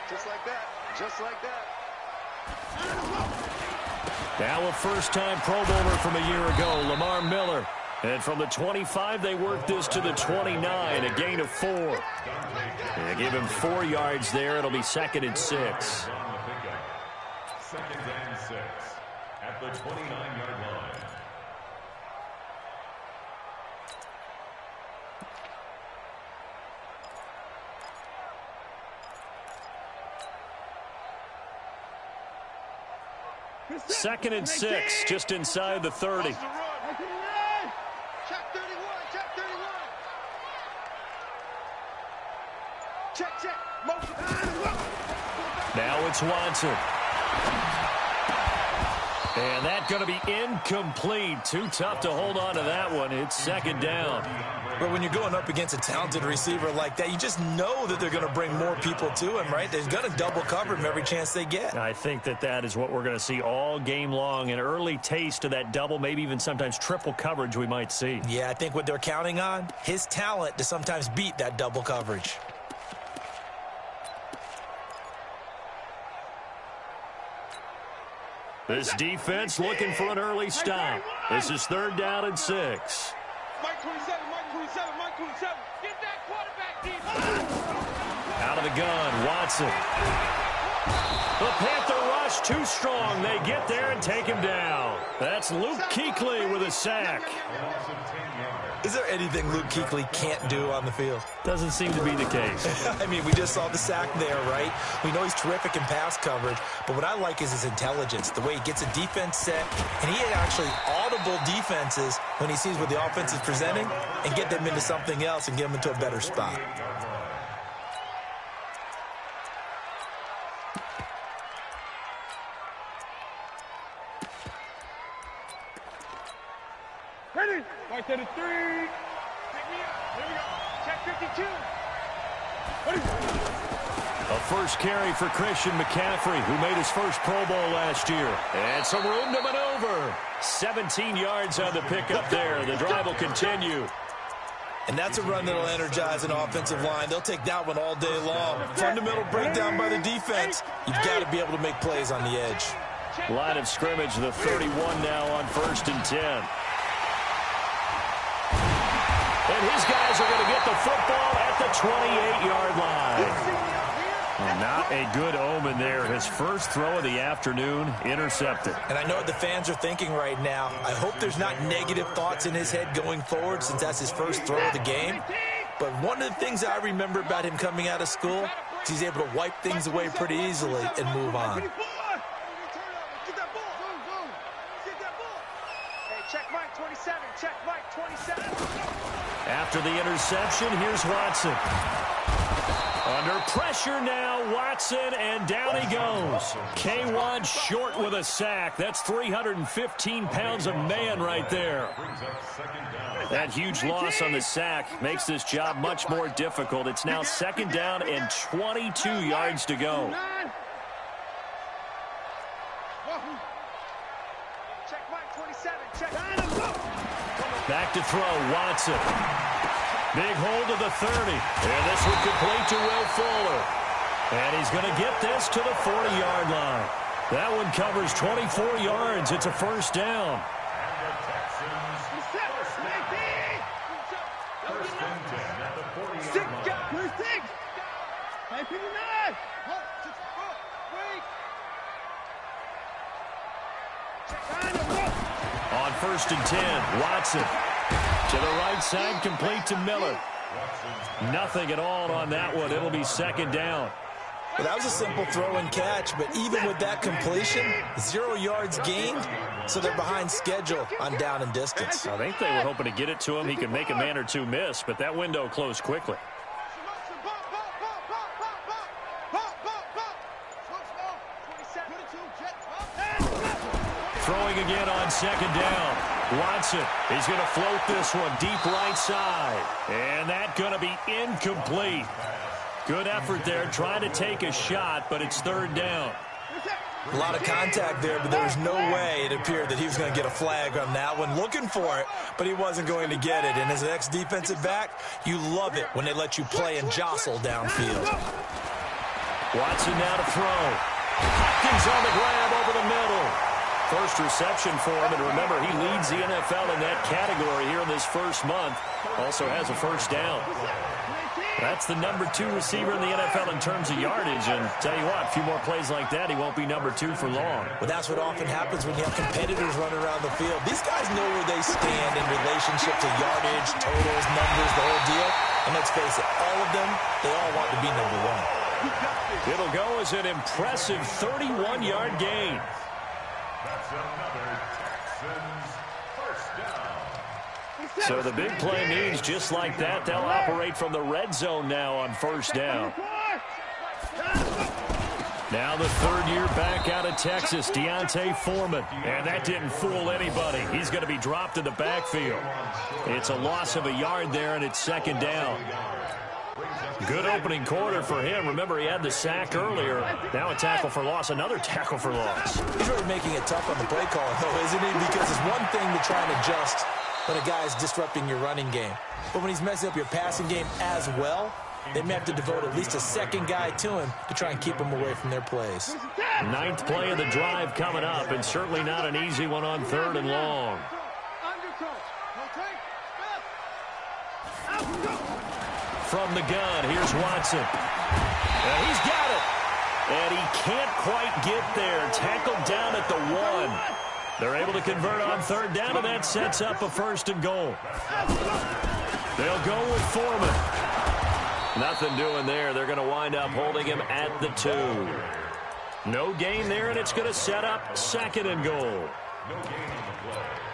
Just like that. Just like that. Now a first-time Pro Bowler from a year ago, Lamar Miller. And from the 25, they work this to the 29, a gain of 4. They give him 4 yards there. It'll be 2nd and 6. 2nd and 6 at the 29-yard line. Second and 6, just inside the 30. Check 31. Check 31. Check. Now it's Watson. And that's going to be incomplete. Too tough to hold on to that one. It's 2nd down. But when you're going up against a talented receiver like that, you just know that they're going to bring more people to him, right? They're going to double cover him every chance they get. I think that is what we're going to see all game long. An early taste of that double, maybe even sometimes triple coverage we might see. Yeah, I think what they're counting on, his talent to sometimes beat that double coverage. This defense looking for an early stop. This is 3rd down and 6. Mike 27. Get that quarterback deep. Out of the gun, Watson. The Panther rush too strong. They get there and take him down. That's Luke Kuechly with a sack. Is there anything Luke Kuechly can't do on the field? Doesn't seem to be the case. I mean, we just saw the sack there, right? We know he's terrific in pass coverage, but what I like is his intelligence, the way he gets a defense set, and he actually audible defenses when he sees what the offense is presenting and get them into something else and get them into a better spot. Ready? Right to the 3. Pick me up. Here we go. Check 52. A first carry for Christian McCaffrey, who made his first Pro Bowl last year. And some room to maneuver. 17 yards on the pickup there. The drive will continue. And that's a run that'll energize an offensive line. They'll take that one all day long. Fundamental breakdown by the defense. You've got to be able to make plays on the edge. Line of scrimmage, the 31 now on 1st and 10. And his guys are going to get the football at the 28-yard line. Not a good omen there. His first throw of the afternoon, intercepted. And I know what the fans are thinking right now. I hope there's not negative thoughts in his head going forward since that's his first throw of the game. But one of the things I remember about him coming out of school is he's able to wipe things away pretty easily and move on. Check Mike 27. Check Mike 27. After the interception, here's Watson. Under pressure now, Watson, and down he goes. K1 short with a sack. That's 315 pounds of man right there. That huge loss on the sack makes this job much more difficult. It's now 2nd down and 22 yards to go. Check Mike 27. Check. Back to throw, Watson. Big hold of the 30. And this would complete to Will Fuller. And he's going to get this to the 40-yard line. That one covers 24 yards. It's a first down. On 1st and 10, Watson. To the right side, complete to Miller. Nothing at all on that one. It'll be 2nd down. Well, that was a simple throw and catch, but even with that completion, 0 yards gained, so they're behind schedule on down and distance. I think they were hoping to get it to him. He could make a man or two miss, but that window closed quickly. Throwing again on 2nd down. Watson, he's going to float this one deep right side. And that's going to be incomplete. Good effort there, trying to take a shot, but it's 3rd down. A lot of contact there, but there was no way it appeared that he was going to get a flag on that one. Looking for it, but he wasn't going to get it. And as an ex-defensive back, you love it when they let you play and jostle downfield. Watson now to throw. Hopkins on the grab over the middle. First reception for him, and remember, he leads the NFL in that category here in this first month. Also has a first down. That's the number 2 receiver in the NFL in terms of yardage, and tell you what, a few more plays like that, he won't be number 2 for long. Well, that's what often happens when you have competitors running around the field. These guys know where they stand in relationship to yardage, totals, numbers, the whole deal. And let's face it, all of them, they all want to be number 1. It'll go as an impressive 31-yard gain. That's another Texans first down. So the big play means just like that, they'll operate from the red zone now on first down. Now the third-year back out of Texas, Deontay Foreman. And that didn't fool anybody. He's going to be dropped in the backfield. It's a loss of a yard there, and it's second down. Good opening quarter for him. Remember, he had the sack earlier. Now a tackle for loss, another tackle for loss. He's really making it tough on the play call, though, isn't he? Because it's one thing to try and adjust when a guy is disrupting your running game. But when he's messing up your passing game as well, they may have to devote at least a second guy to him to try and keep him away from their plays. 9th play of the drive coming up, and certainly not an easy one on 3rd and long. From the gun, here's Watson. And he's got it. And he can't quite get there. Tackled down at the 1. They're able to convert on 3rd down, and that sets up a 1st and goal. They'll go with Foreman. Nothing doing there. They're going to wind up holding him at the 2. No gain there, and it's going to set up 2nd and goal.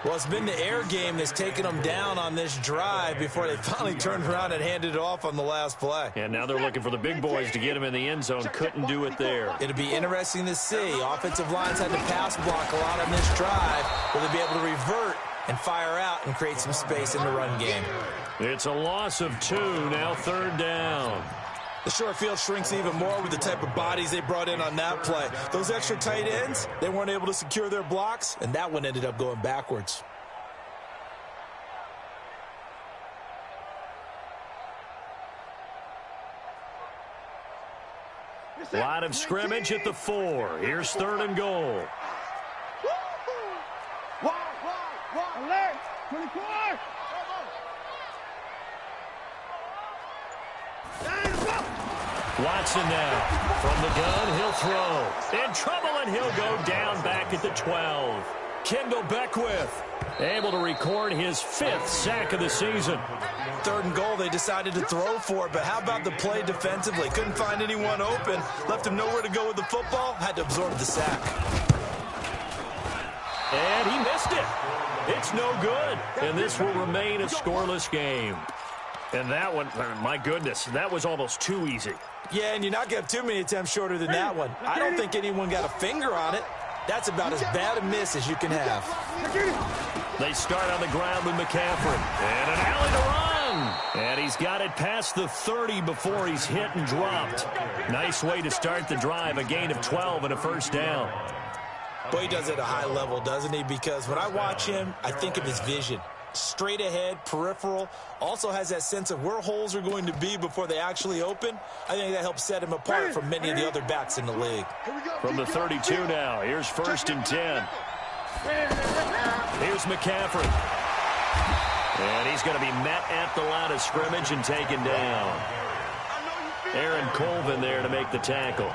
Well, it's been the air game that's taken them down on this drive before they finally turned around and handed it off on the last play. And now they're looking for the big boys to get him in the end zone. Couldn't do it there. It'll be interesting to see. Offensive lines had to pass block a lot on this drive. Will they be able to revert and fire out and create some space in the run game? It's a loss of 2, now 3rd down. The short field shrinks even more with the type of bodies they brought in on that play. Those extra tight ends, they weren't able to secure their blocks, and that one ended up going backwards. Line of scrimmage at the 4. Here's 3rd and goal. Alert! 24! Watson now. From the gun, he'll throw. In trouble, and he'll go down back at the 12. Kendall Beckwith able to record his 5th sack of the season. 3rd and goal, they decided to throw for it, but how about the play defensively? Couldn't find anyone open, left him nowhere to go with the football, had to absorb the sack. And he missed it. It's no good, and this will remain a scoreless game. And that one, my goodness, that was almost too easy. Yeah, and you're not going to have too many attempts shorter than that one. I don't think anyone got a finger on it. That's about as bad a miss as you can have. They start on the ground with McCaffrey. And an alley to run. And he's got it past the 30 before he's hit and dropped. Nice way to start the drive. A gain of 12 and a 1st down. Boy, he does it at a high level, doesn't he? Because when I watch him, I think of his vision. Straight ahead, peripheral, also has that sense of where holes are going to be before they actually open. I think that helps set him apart from many of the other backs in the league. From the 32 now, here's 1st and 10. Here's McCaffrey. And he's going to be met at the line of scrimmage and taken down. Aaron Colvin there to make the tackle.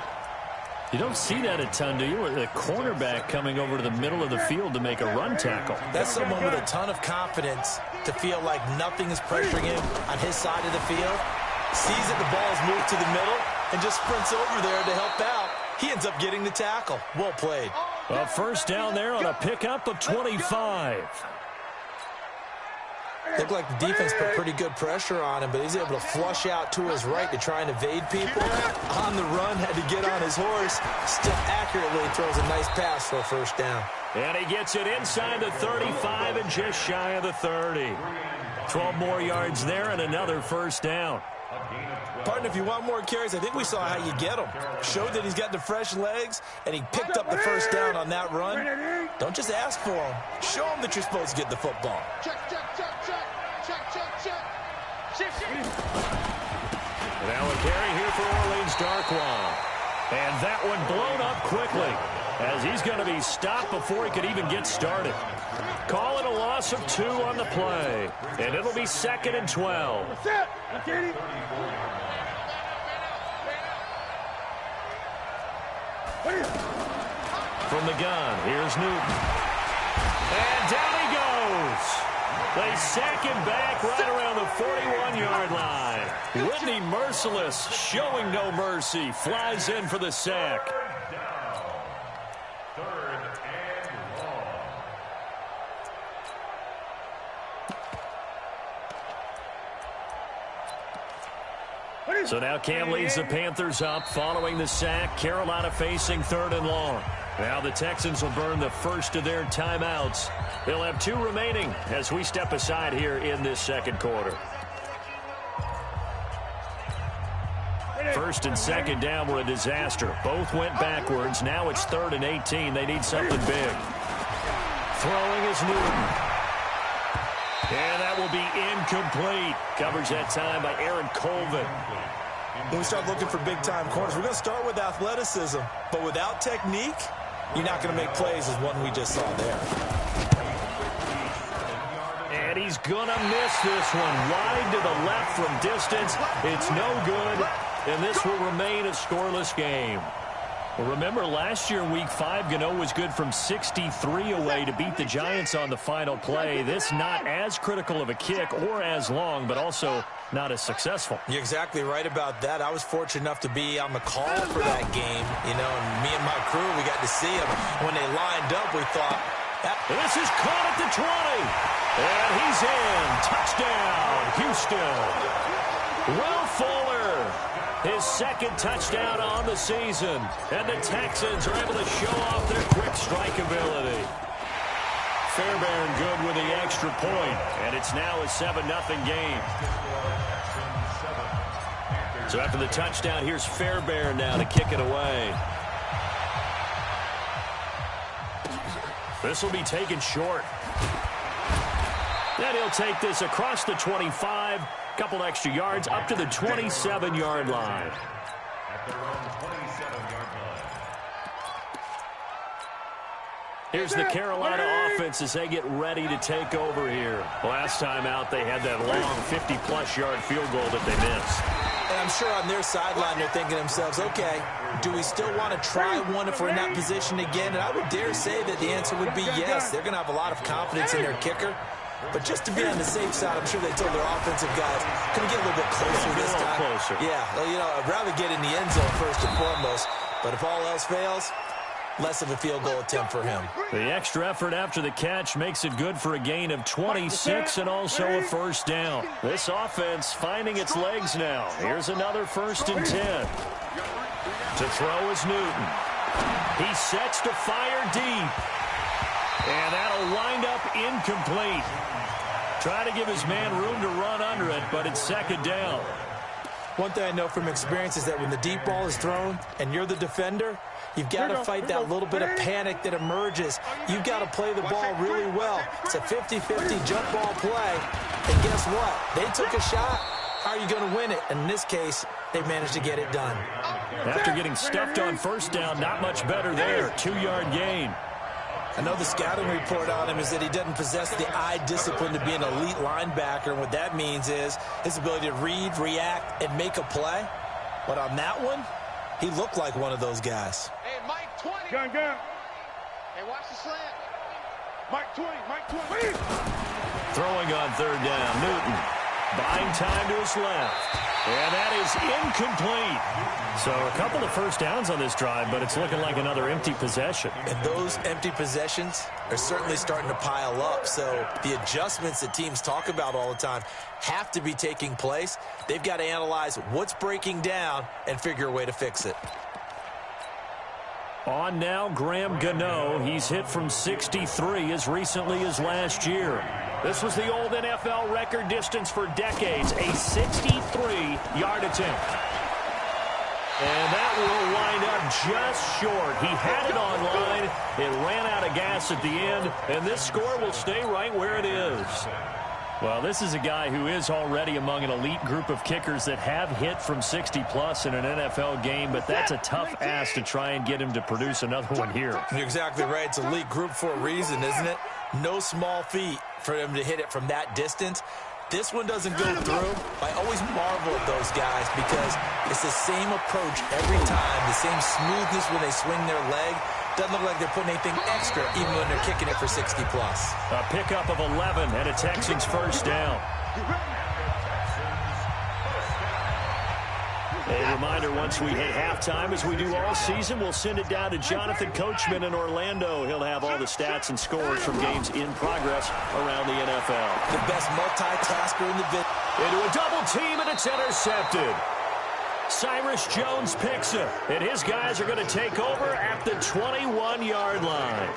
You don't see that a ton, do you? With a cornerback coming over to the middle of the field to make a run tackle. That's someone with a ton of confidence to feel like nothing is pressuring him on his side of the field. Sees that the ball is moved to the middle and just sprints over there to help out. He ends up getting the tackle. Well played. A 1st down there on a pickup of 25. Looked like the defense put pretty good pressure on him, but he's able to flush out to his right to try and evade people. On the run, had to get on his horse. Still accurately throws a nice pass for a 1st down. And he gets it inside the 35 and just shy of the 30. 12 more yards there and another 1st down. A gain of Partner, if you want more carries, I think we saw how you get them. Showed that he's got the fresh legs, and he picked up the first down on that run. Don't just ask for them. Show them that you're supposed to get the football. Check, check, check, check. Check, check, check. Check, check. Now a carry here for Orleans Darkwa. And that one blown up quickly, as he's going to be stopped before he could even get started. Call it a loss of 2 on the play, and it'll be 2nd and 12. That's it. That's it. From the gun, here's Newton. And down he goes. They sack him back right around the 41-yard line. Whitney Merciless, showing no mercy, flies in for the sack. Third and long. So now Cam leads the Panthers up following the sack. Carolina facing 3rd and long. Now the Texans will burn the first of their timeouts. They'll have 2 remaining as we step aside here in this second quarter. 1st and 2nd down were a disaster. Both went backwards. Now it's 3rd and 18. They need something big. Throwing is Newton. And that will be incomplete. Coverage that time by Aaron Colvin. When we start looking for big-time corners, we're going to start with athleticism. But without technique, you're not going to make plays as one we just saw there. And he's going to miss this one. Wide to the left from distance. It's no good. And this will remain a scoreless game. Well, remember, last year in Week 5, Gano was good from 63 away to beat the Giants on the final play. This not as critical of a kick or as long, but also not as successful. You're exactly right about that. I was fortunate enough to be on the call for that game, you know, and me and my crew, we got to see them. When they lined up, we thought, this is caught at the 20. And he's in. Touchdown, Houston. Will Fuller, his 2nd touchdown on the season. And the Texans are able to show off their quick strike ability. Fairbairn good with the extra point. And it's now a 7-0 game. So after the touchdown, here's Fairbairn now to kick it away. This will be taken short. Then he'll take this across the 25, couple extra yards, up to the 27-yard line. At their own 27-yard line. Here's the Carolina offense as they get ready to take over here. Last time out, they had that long 50-plus yard field goal that they missed. and I'm sure on their sideline they're thinking to themselves, okay, do we still want to try one if we're in that position again? And I would dare say that the answer would be yes. They're going to have a lot of confidence in their kicker. But just to be on the safe side, I'm sure they told their offensive guys, can we get a little bit closer this time? Closer. Yeah, well, you know, I'd rather get in the end zone first and foremost. But if all else fails, less of a field goal attempt for him. The extra effort after the catch makes it good for a gain of 26 and also a first down. This offense finding its legs now. Here's another 1st and 10. To throw is Newton. He sets to fire deep. And that'll wind up incomplete. Try to give his man room to run under it, but it's 2nd down. One thing I know from experience is that when the deep ball is thrown and you're the defender, you've got to fight that little bit of panic that emerges. You've got to play the ball really well. It's a 50-50 jump ball play. And guess what? They took a shot. How are you going to win it? And in this case, they managed to get it done. After getting stuffed on 1st down, not much better there. 2-yard gain. I know the scouting report on him is that he doesn't possess the eye discipline to be an elite linebacker. And what that means is his ability to read, react, and make a play. But on that one, he looked like one of those guys. Hey, Mike 20. Gun. Hey, watch the slant. Mike 20. Throwing on 3rd down, Newton. Buying time to his left. And that is incomplete. So a couple of 1st downs on this drive, but it's looking like another empty possession. And those empty possessions are certainly starting to pile up. So the adjustments that teams talk about all the time have to be taking place. They've got to analyze what's breaking down and figure a way to fix it. On now, Graham Gano. He's hit from 63 as recently as last year. This was the old NFL record distance for decades, a 63-yard attempt. And that will wind up just short. He had it on line. It ran out of gas at the end, and this score will stay right where it is. Well, this is a guy who is already among an elite group of kickers that have hit from 60-plus in an NFL game, but that's a tough ask to try and get him to produce another one here. You're exactly right. It's elite group for a reason, isn't it? No small feat for him to hit it from that distance. This one doesn't go through. I always marvel at those guys because it's the same approach every time, the same smoothness when they swing their leg. Doesn't look like they're putting anything extra even when they're kicking it for 60-plus. A pickup of 11 and a Texans first down. A reminder, once we hit halftime, as we do all season, we'll send it down to Jonathan Coachman in Orlando. He'll have all the stats and scores from games in progress around the NFL. The best multitasker in the bit. Into a double team, and it's intercepted. Cyrus Jones picks it, and his guys are going to take over at the 21-yard line.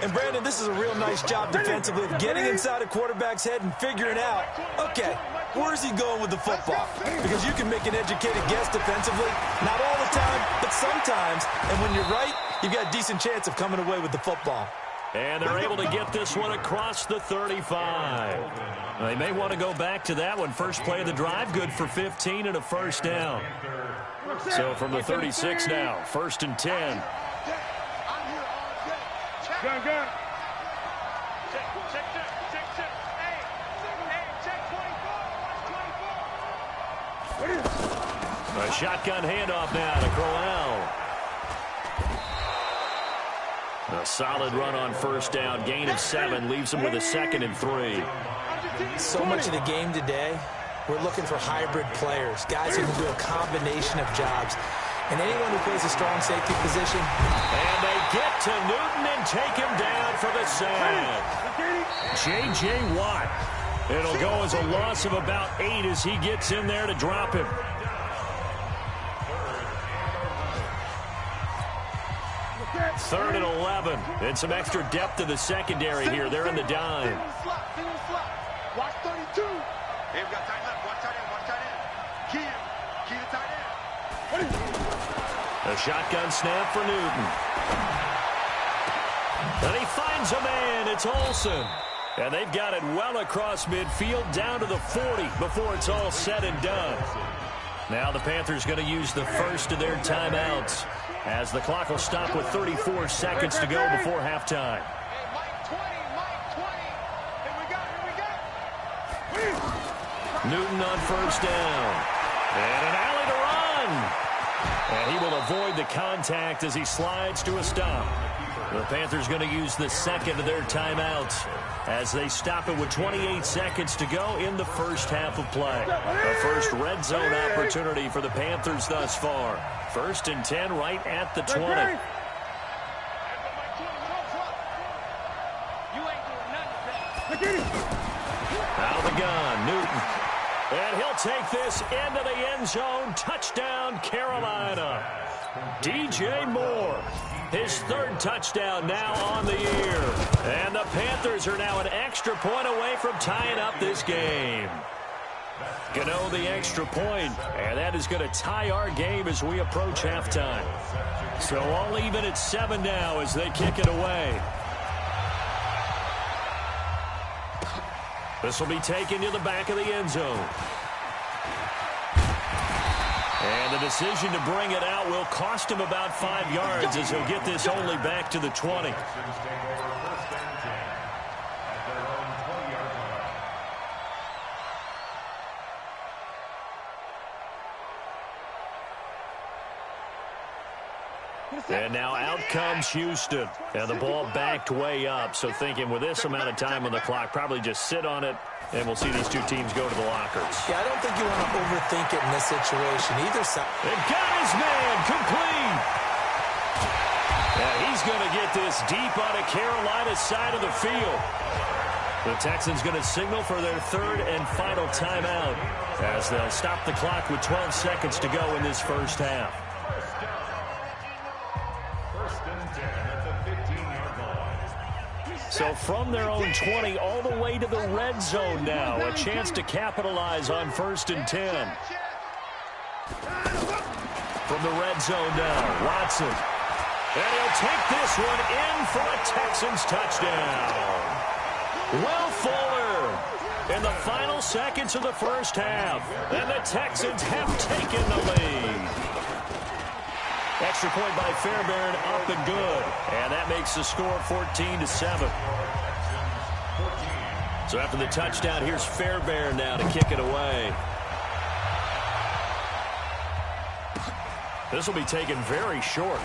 And, Brandon, this is a real nice job defensively of getting inside a quarterback's head and figuring out, okay, where's he going with the football? Because you can make an educated guess defensively, not all the time, but sometimes. And when you're right, you've got a decent chance of coming away with the football. And they're able to get this one across the 35. They may want to go back to that one. First play of the drive, good for 15 and a first down. So from the 36 now, 1st and 10. Gun. Check. Hey, check 24. A shotgun handoff now to Crowell. A solid run on first down. Gain of 7 leaves him with a 2nd and 3. So much of the game today, we're looking for hybrid players, guys who can do a combination of jobs. And anyone who plays a strong safety position. And they get to Newton and take him down for the sack. J.J. Watt. It'll go as a loss of about 8 as he gets in there to drop him. Third and 11. And some extra depth to the secondary here. They're in the dime. Watch 32. Hey, we got tight left. Watch tight end. Key to tight end. A shotgun snap for Newton. And he finds a man. It's Olsen. And they've got it well across midfield down to the 40 before it's all said and done. Now the Panthers going to use the first of their timeouts as the clock will stop with 34 seconds to go before halftime. Hey, Mike 20. Here we go. Newton on first down. And an alley to run. And he will avoid the contact as he slides to a stop. The Panthers going to use the second of their timeouts as they stop it with 28 seconds to go in the first half of play. The first red zone opportunity for the Panthers thus far. 1st and 10 right at the 20. Out of the gun, Newton. And he'll take this into the end zone. Touchdown, Carolina. DJ Moore. His 3rd touchdown now on the year. And the Panthers are now an extra point away from tying up this game. Gano the extra point, and that is going to tie our game as we approach halftime. So all even at 7 now as they kick it away. This will be taken to the back of the end zone. And the decision to bring it out will cost him about 5 yards as he'll get this only back to the 20. And now out comes Houston. And the ball backed way up. So thinking with this amount of time on the clock, probably just sit on it, and we'll see these two teams go to the lockers. Yeah, I don't think you want to overthink it in this situation. Either side. They've got his man complete. And he's going to get this deep on a Carolina side of the field. The Texans going to signal for their 3rd and final timeout as they'll stop the clock with 12 seconds to go in this first half. So from their own 20 all the way to the red zone now. A chance to capitalize on 1st and 10. From the red zone now, Watson. And he'll take this one in for a Texans touchdown. Will Fuller in the final seconds of the first half. And the Texans have taken the lead. Extra point by Fairbairn, up and good. And that makes the score 14-7. So after the touchdown, here's Fairbairn now to kick it away. This will be taken very short.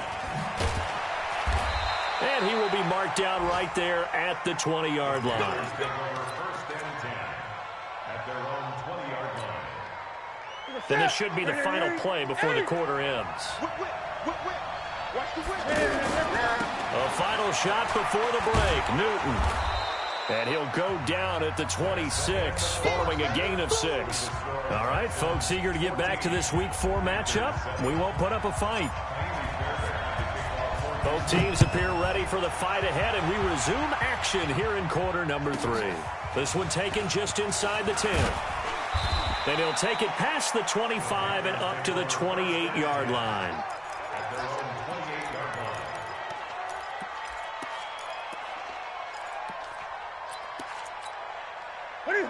And he will be marked down right there at the 20-yard line. First and 10 at their own 20-yard line. Then this should be the final play before the quarter ends. A final shot before the break. Newton. And he'll go down at the 26 following a gain of 6. All right, folks, eager to get back to this Week 4 matchup. We won't put up a fight. Both teams appear ready for the fight ahead, and we resume action here in quarter number 3. This one taken just inside the 10. Then he'll take it past the 25 and up to the 28-yard line.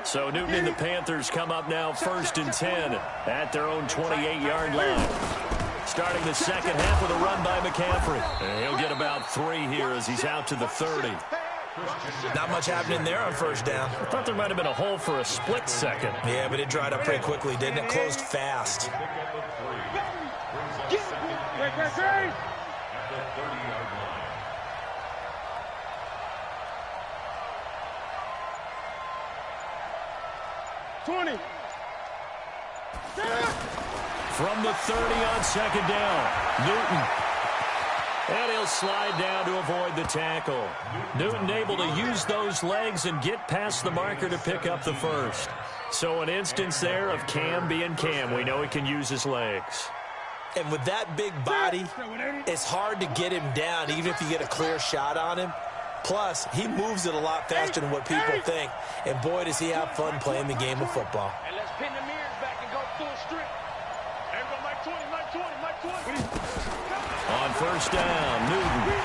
So Newton and the Panthers come up now 1st and 10 at their own 28-yard line. Starting the second half with a run by McCaffrey. And he'll get about 3 here as he's out to the 30. Not much happening there on first down. I thought there might have been a hole for a split second. Yeah, but it dried up pretty quickly, didn't it? Closed fast. From the 30 on second down, Newton. And he'll slide down to avoid the tackle. Newton able to use those legs and get past the marker to pick up the first. So an instance there of Cam being Cam. We know he can use his legs. And with that big body, it's hard to get him down, even if you get a clear shot on him. Plus, he moves it a lot faster than what people think. And boy, does he have fun playing the game of football. And let's pin the mirrors back and go full strip. Everybody, Mike 20, Mike 20, Mike 20. On first down, Newton.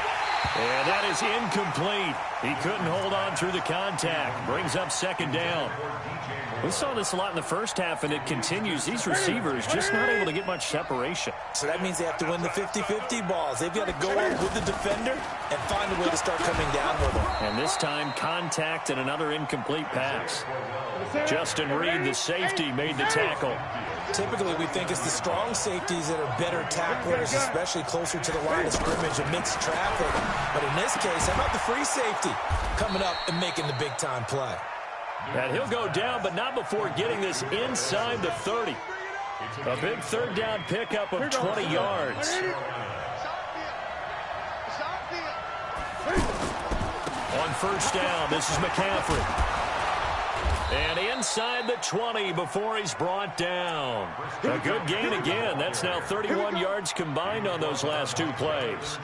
And that is incomplete. He couldn't hold on through the contact. Brings up second down. We saw this a lot in the first half, and it continues. These receivers just not able to get much separation. So that means they have to win the 50-50 balls. They've got to go in with the defender and find a way to start coming down with them. And this time, contact and another incomplete pass. Justin Reed, the safety, made the tackle. Typically, we think it's the strong safeties that are better tacklers, especially closer to the line of scrimmage amidst traffic. But in this case, how about the free safety coming up and making the big-time play? And he'll go down, but not before getting this inside the 30. A big third down pickup of 20 yards. On first down, this is McCaffrey. And inside the 20 before he's brought down. A good gain again. That's now 31 yards combined on those last 2 plays.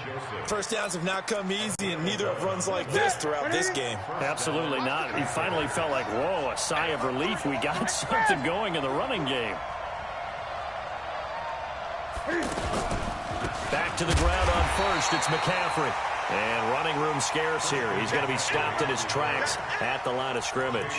First downs have not come easy, and neither have runs like this throughout this game. Absolutely not. He finally felt like, whoa, a sigh of relief. We got something going in the running game. Back to the ground on first. It's McCaffrey. And running room scarce here. He's going to be stopped in his tracks at the line of scrimmage.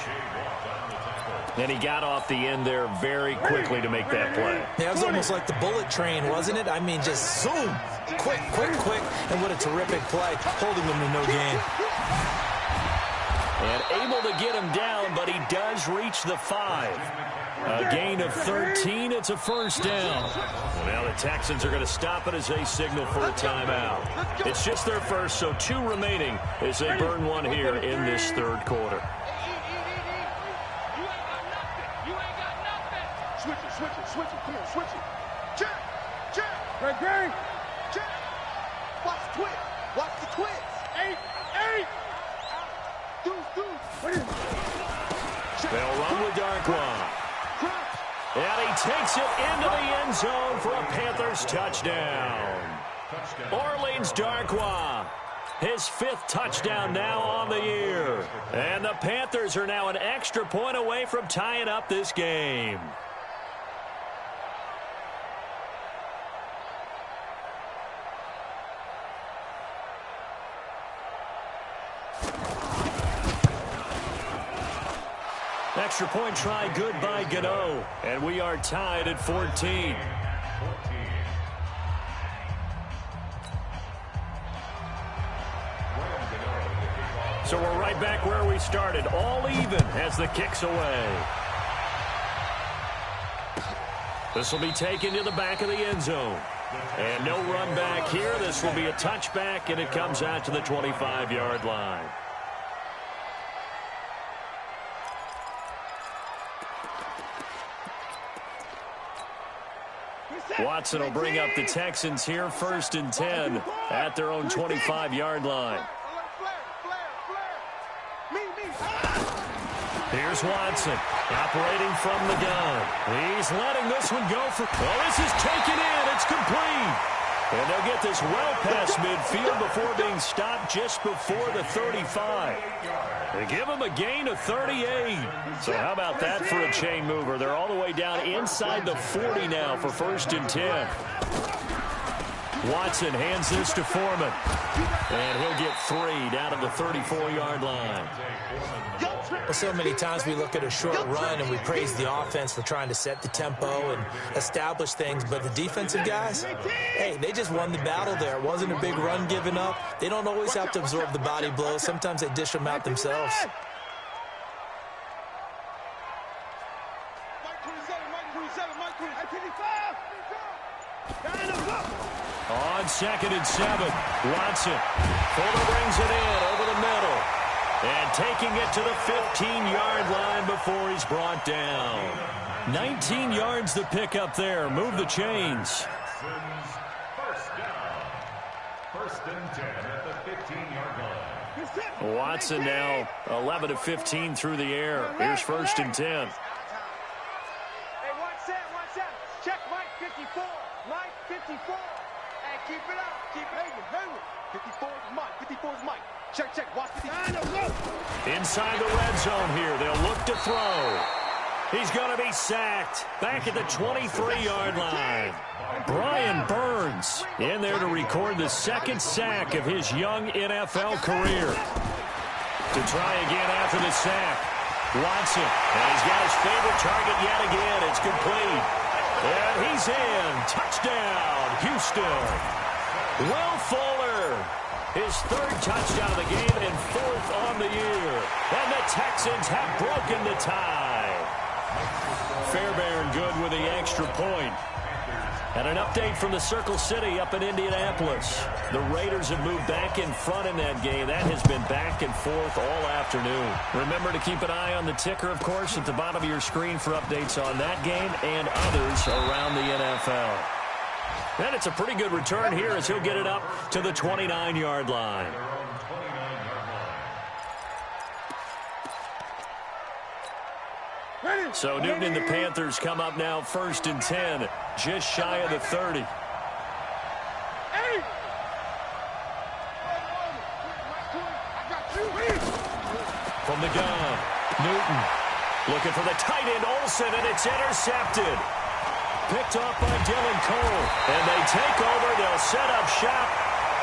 And he got off the end there very quickly to make that play. Yeah, it was almost like the bullet train, wasn't it? I mean, just zoom. Quick, quick, quick. And what a terrific play, holding him to no gain. And able to get him down, but he does reach the 5. A gain of 13. It's a first down. Well, now the Texans are going to stop it as they signal for a timeout. It's just their first, so 2 remaining as they burn one here in this third quarter. Switch it, come on, switch it. Check. Great. Check. Watch the twist. Watch the twist. 8. Deuce. They'll run with Darkwa. And he takes it into the end zone for a Panthers touchdown. Orleans Darkwa. his 5th touchdown now on the year. And the Panthers are now an extra point away from tying up this game. Extra point try good by Gano. And we are tied at 14. So we're right back where we started, all even as the kick's away. This will be taken to the back of the end zone. And no run back here. This will be a touchback, and it comes out to the 25-yard line. Watson will bring up the Texans here, 1st and 10 at their own 25-yard line. Here's Watson, operating from the gun. He's letting this one go for... Well, this is taken in. It's complete. And they'll get this well past midfield before being stopped just before the 35. They give him a gain of 38. So how about that for a chain mover? They're all the way down inside the 40 now for 1st and 10. Watson hands this to Foreman. And he'll get 3 down to the 34-yard line. Well, so many times we look at a short run and we praise the offense for trying to set the tempo and establish things, but the defensive guys, hey, they just won the battle there. It wasn't a big run given up. They don't always have to absorb the body blows. Sometimes they dish them out themselves. On 2nd and 7, Watson. Fuller brings it in over the middle. And taking it to the 15-yard line before he's brought down. 19 yards to pick up there. Move the chains. First down. 1st and 10 at the 15-yard line. Watson now 11 of 15 through the air. Here's 1st and 10. Hey, watch that. Check Mike 54. Mike 54. Hey, keep it up. Keep hanging. 54 is Mike. 54 is Mike. Check. Watch 54. Inside the red zone here. They'll look to throw. He's going to be sacked. Back at the 23-yard line. Brian Burns in there to record the 2nd sack of his young NFL career. To try again after the sack. Watson. And he's got his favorite target yet again. It's complete. And he's in. Touchdown, Houston. Will Fuller. His 3rd touchdown of the game and 4th on the year. And the Texans have broken the tie. Fairbairn good with the extra point. And an update from the Circle City up in Indianapolis. The Raiders have moved back in front in that game. That has been back and forth all afternoon. Remember to keep an eye on the ticker, of course, at the bottom of your screen for updates on that game and others around the NFL. And it's a pretty good return here as he'll get it up to the 29-yard line. So Newton and the Panthers come up now 1st and 10, just shy of the 30. From the gun, Newton looking for the tight end Olsen, and it's intercepted. Picked off by Dylan Cole, and they take over. They'll set up shop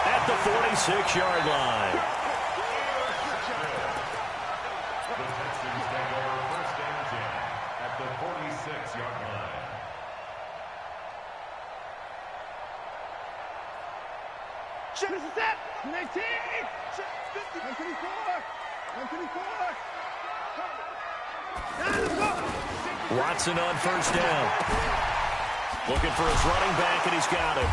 at the 46-yard line. The Texans take over 1st and 10 at the 46-yard line. This is it. 19. 124. Watson on 1st down. Looking for his running back, and he's got it.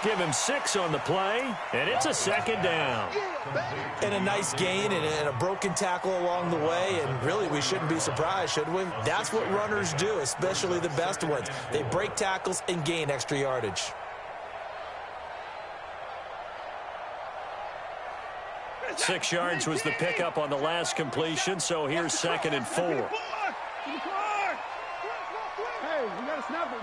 Give him 6 on the play, and it's a 2nd down. And a nice gain and a broken tackle along the way, and really we shouldn't be surprised, should we? That's what runners do, especially the best ones. They break tackles and gain extra yardage. Six yards was the pickup on the last completion, so here's 2nd and 4. Hey, we gotta snap it.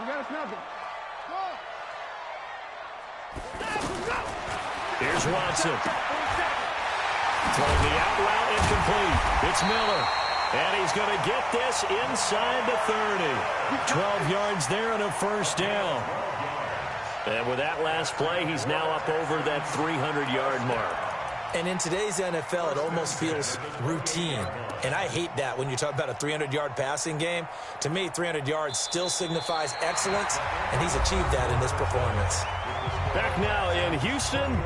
Here's Watson. Throwing the out route incomplete. It's Miller. And he's going to get this inside the 30. 12 yards there and a first down. And with that last play, he's now up over that 300-yard mark. And in today's NFL, it almost feels routine. And I hate that when you talk about a 300-yard passing game. To me, 300 yards still signifies excellence, and he's achieved that in this performance. Back now in Houston,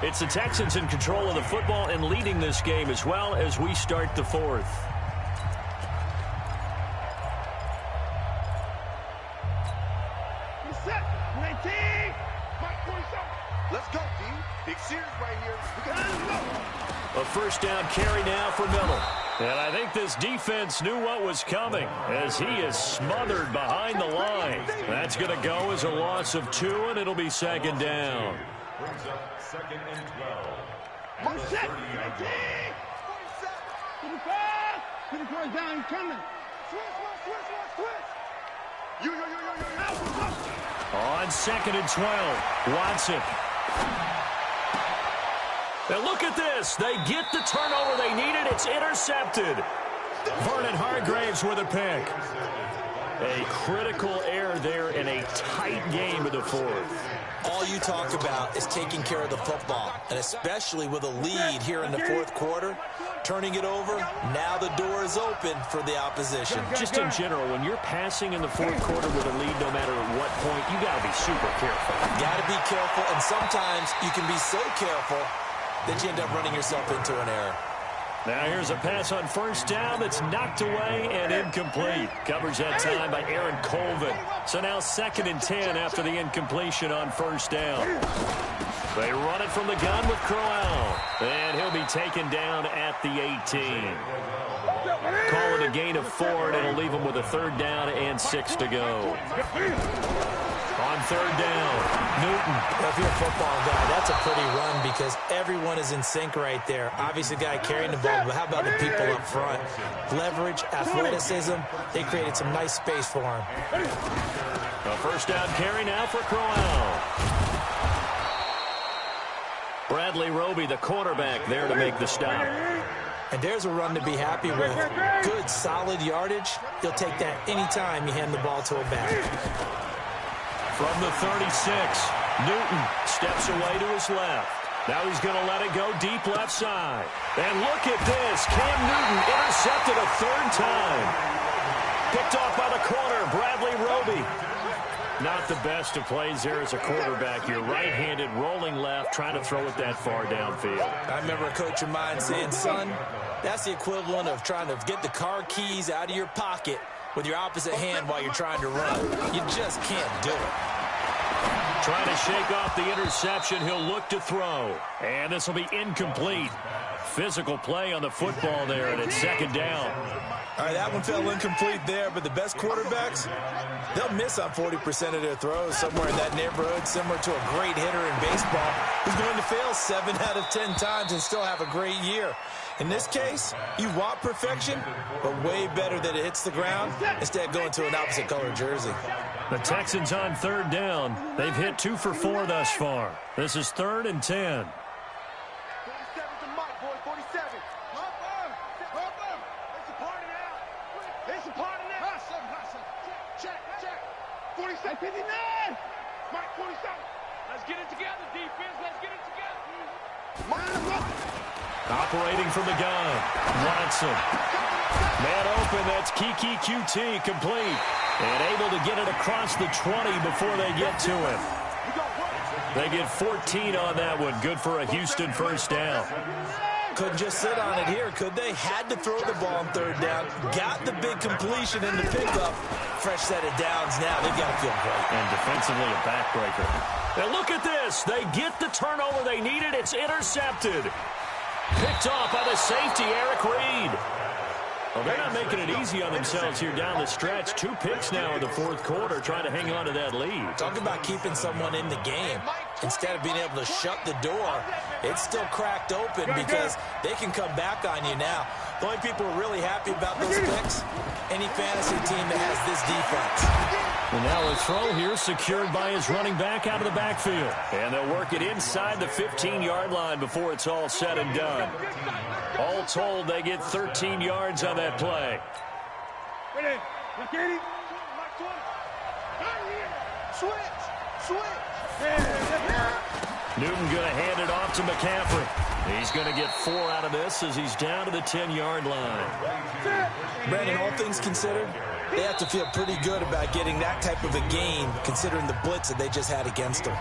it's the Texans in control of the football and leading this game as well as we start the fourth. Let's go, D. Big series right here. We got to go. A first down carry now for Miller. And I think this defense knew what was coming as he is smothered behind the line. That's going to go as a loss of 2, and it'll be second down. Brings up 2nd and 12. One set. 19. 47. Put the cross down. He's coming. Switch. Yo. On 2nd and 12, Watson. And look at this. They get the turnover they needed. It's intercepted. Vernon Hargraves with a pick. A critical error there in a tight game of the fourth. All you talk about is taking care of the football, and especially with a lead here in the fourth quarter, turning it over, now the door is open for the opposition. Just in general, when you're passing in the fourth quarter with a lead, no matter at what point, you got to be super careful. Got to be careful, and sometimes you can be so careful that you end up running yourself into an error. Now here's a pass on first down that's knocked away and incomplete. Covers that time by Aaron Colvin. So now 2nd and 10 after the incompletion on first down. They run it from the gun with Crowell. And he'll be taken down at the 18. Call it a gain of 4, and it'll leave him with a 3rd down and 6 to go. On 3rd down, Newton. Well, if you're a football guy, that's a pretty run because everyone is in sync right there. Obviously, the guy carrying the ball, but how about the people up front? Leverage, athleticism, they created some nice space for him. A first down carry now for Crowell. Bradley Roby, the quarterback, there to make the stop. And there's a run to be happy with. Good, solid yardage. He'll take that anytime you hand the ball to a back. From the 36, Newton steps away to his left. Now he's going to let it go deep left side. And look at this. Cam Newton intercepted a 3rd time. Picked off by the corner, Bradley Roby. Not the best of plays there as a quarterback. You're right-handed, rolling left, trying to throw it that far downfield. I remember a coach of mine saying, son, that's the equivalent of trying to get the car keys out of your pocket with your opposite hand while you're trying to run. You just can't do it. Trying to shake off the interception. He'll look to throw. And this will be incomplete. Physical play on the football there, and it's 2nd down. All right, that one fell incomplete there, but the best quarterbacks, they'll miss on 40% of their throws, somewhere in that neighborhood, similar to a great hitter in baseball who's going to fail 7 out of 10 times and still have a great year. In this case, you want perfection, but way better that it hits the ground instead of going to an opposite color jersey. The Texans on 3rd down. They've hit 2 for 4 thus far. This is 3rd and 10. 47 to Mike, boy, 47. It's a party now. It's a party now. Check. 47, 59. Mike, 47. Let's get it together, defense. Let's get it together. Operating from the gun, Watson. Man open, that's Kiki QT, complete. And able to get it across the 20 before they get to him. They get 14 on that one. Good for a Houston first down. Couldn't just sit on it here, could they? Had to throw the ball on 3rd down. Got the big completion in the pickup. Fresh set of downs now. They've got to feel great. And defensively a backbreaker. Now look at this. They get the turnover they needed. It's intercepted. Picked off by the safety, Eric Reed. Well, they're not making it easy on themselves here down the stretch. 2 picks now in the fourth quarter, trying to hang on to that lead. Talk about keeping someone in the game. Instead of being able to shut the door, it's still cracked open because they can come back on you now. The only people who are really happy about those picks, any fantasy team that has this defense. And now a throw here secured by his running back out of the backfield. And they'll work it inside the 15-yard line before it's all said and done. All told, they get 13 yards on that play. Newton going to hand it off to McCaffrey. He's going to get 4 out of this as he's down to the 10-yard line. Brandon, all things considered, they have to feel pretty good about getting that type of a game considering the blitz that they just had against them.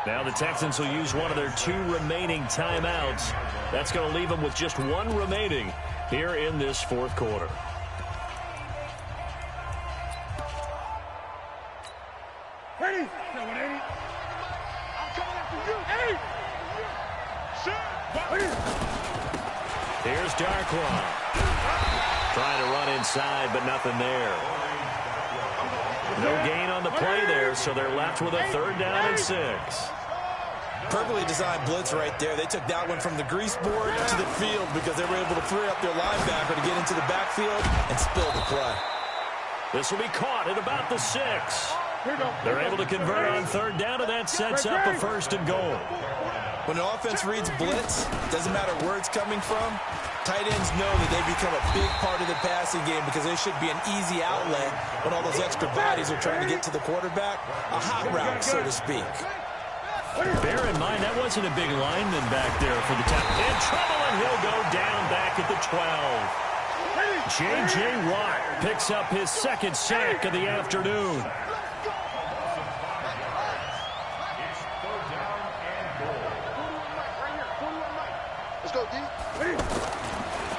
Now the Texans will use one of their 2 remaining timeouts. That's going to leave them with just 1 remaining here in this fourth quarter. Ready? I'm coming after you. Hey! Here's Darkwa. Trying to run inside, but nothing there. No gain on the play there, so they're left with a 3rd down and 6. Perfectly designed blitz right there. They took that one from the grease board to the field because they were able to free up their linebacker to get into the backfield and spill the play. This will be caught at about the 6. They're able to convert on 3rd down, and that sets up a 1st and goal. When an offense reads blitz, doesn't matter where it's coming from, tight ends know that they become a big part of the passing game because they should be an easy outlet when all those extra bodies are trying to get to the quarterback. A hot route, so to speak. Bear in mind, that wasn't a big lineman back there for the top. In trouble, and he'll go down back at the 12. J.J. Watt picks up his 2nd sack of the afternoon.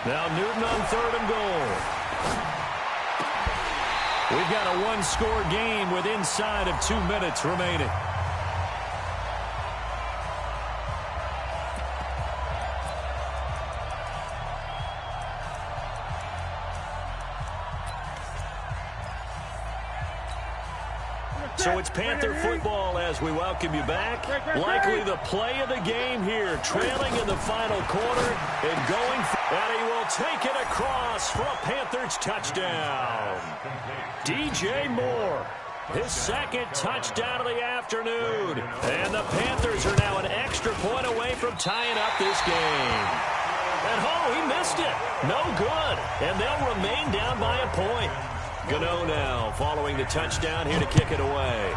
Now Newton on 3rd and goal. We've got a 1-score game with inside of 2 minutes remaining. So it's Panther football as we welcome you back. Likely the play of the game here, trailing in the final quarter and going, and he will take it across for a Panthers touchdown. DJ Moore, his 2nd touchdown of the afternoon. And the Panthers are now an extra point away from tying up this game. And he missed it. No good. And they'll remain down by a point. Gano now following the touchdown here to kick it away.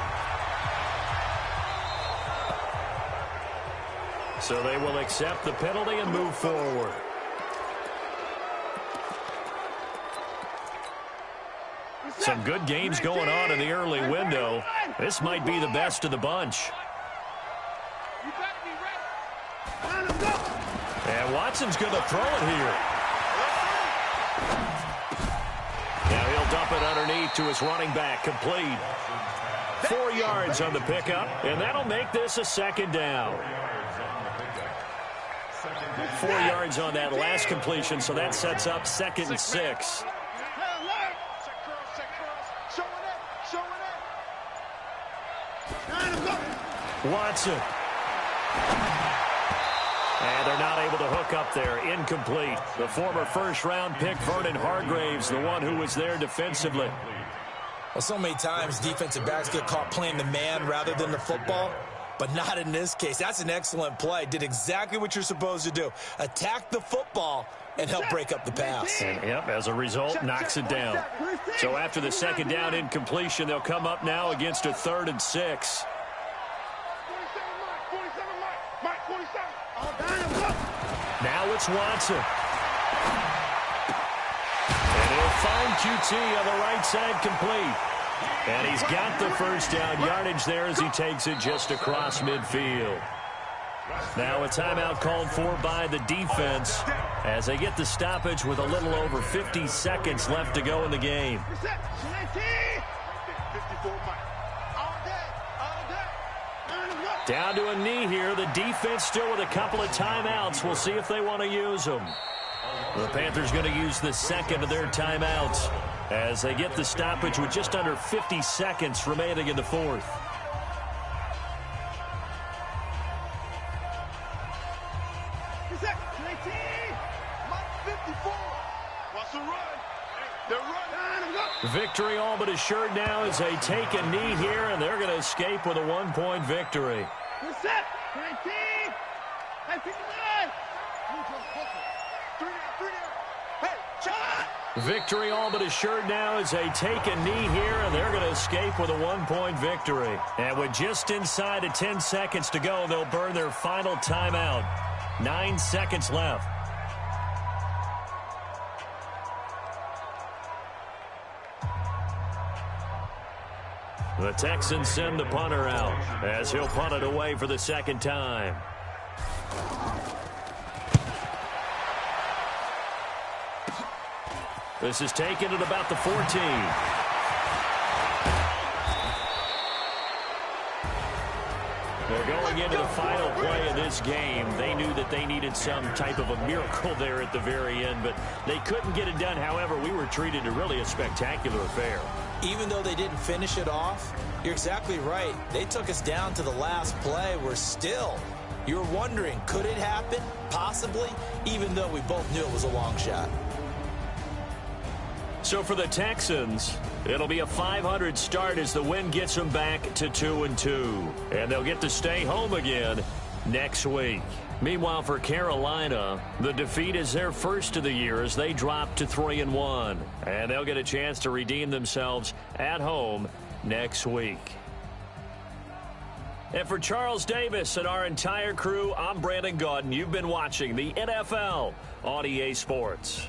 So they will accept the penalty and move forward. Some good games going on in the early window. This might be the best of the bunch. And Watson's going to throw it here. Now he'll dump it underneath to his running back, complete. 4 yards on the pickup, and that'll make this a 2nd down. 4 yards on that last completion, so that sets up 2nd and 6. Watson. And they're not able to hook up there. Incomplete. The former first-round pick, Vernon Hargraves, the one who was there defensively. Well, so many times defensive backs get caught playing the man rather than the football, but not in this case. That's an excellent play. Did exactly what you're supposed to do. Attack the football and help break up the pass. And, yep, as a result, knocks it down. So after the 2nd down incompletion, they'll come up now against a 3rd and 6. Now it's Watson. And he'll find QT on the right side, complete. And he's got the 1st down yardage there as he takes it just across midfield. Now a timeout called for by the defense as they get the stoppage with a little over 50 seconds left to go in the game. Down to a knee here. The defense still with a couple of timeouts. We'll see if they want to use them. The Panthers going to use the 2nd of their timeouts as they get the stoppage with just under 50 seconds remaining in the 4th. Victory all but assured now as they take a knee here, and they're going to escape with a 1-point victory. Good set. 19. Hey, 59. Hey, shot. Victory all but assured now as they take a knee here, and they're going to escape with a 1-point victory. And with just inside of 10 seconds to go, they'll burn their final timeout. 9 seconds left. The Texans send the punter out as he'll punt it away for the second time. This is taken at about the 14. They're going into the final play of this game. They knew that they needed some type of a miracle there at the very end, but they couldn't get it done. However, we were treated to really a spectacular affair. Even though they didn't finish it off, you're exactly right. They took us down to the last play. We're still, you're wondering, could it happen? Possibly, even though we both knew it was a long shot. So for the Texans, it'll be a .500 start as the win gets them back to 2-2. And they'll get to stay home again next week. Meanwhile, for Carolina, the defeat is their first of the year as they drop to 3-1. And they'll get a chance to redeem themselves at home next week. And for Charles Davis and our entire crew, I'm Brandon Gaudin. You've been watching the NFL on EA Sports.